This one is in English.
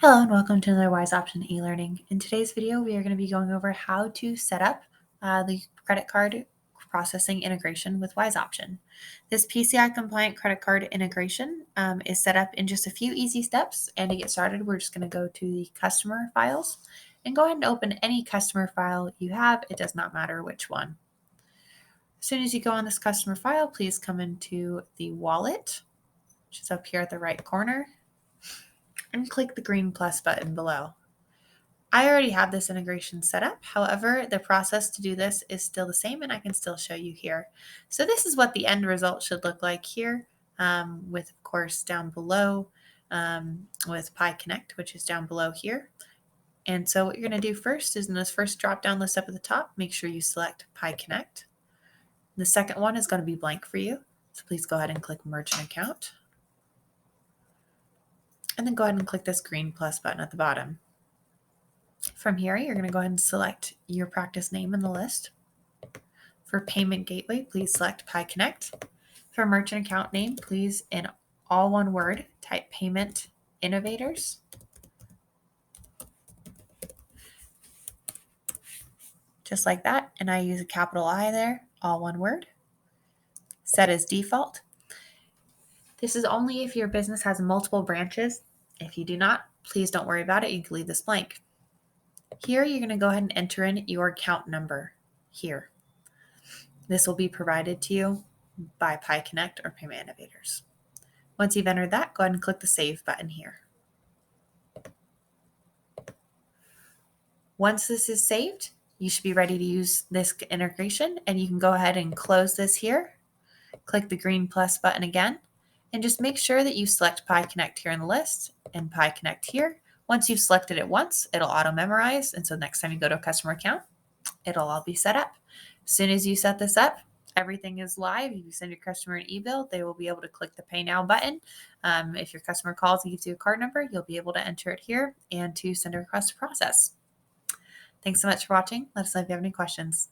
Hello and welcome to another Wise Option eLearning. In today's video, we are going to be going over how to set up the credit card processing integration with Wise Option. This PCI compliant credit card integration is set up in just a few easy steps. And to get started, we're just going to go to the customer files and go ahead and open any customer file you have. It does not matter which one. As soon as you go on this customer file, please come into the wallet, which is up here at the right corner, and click the green plus button below. I already have this integration set up. However, the process to do this is still the same and I can still show you here. So this is what the end result should look like here with, of course, down below with Pi Connect, which is down below here. And so what you're going to do first is in this first drop-down list up at the top, make sure you select Pi Connect. The second one is going to be blank for you. So please go ahead and click Merchant Account. And then go ahead and click this green plus button at the bottom. From here, you're going to go ahead and select your practice name in the list. For payment gateway, please select Pi Connect. For merchant account name, please, in all one word, type Payment Innovators. Just like that, and I use a capital I there, all one word. Set as default. This is only if your business has multiple branches. If you do not, please don't worry about it. You can leave this blank. Here, you're going to go ahead and enter in your account number here. This will be provided to you by Pi Connect or Payment Innovators. Once you've entered that, go ahead and click the Save button here. Once this is saved, you should be ready to use this integration, and you can go ahead and close this here. Click the green plus button again, and just make sure that you select Pi Connect here in the list and Pi Connect here. Once you've selected it once, it'll auto-memorize, and so next time you go to a customer account, it'll all be set up. As soon as you set this up, everything is live. If you send your customer an e-bill, they will be able to click the Pay Now button. If your customer calls and gives you a card number, you'll be able to enter it here and to send a request to process. Thanks so much for watching. Let us know if you have any questions.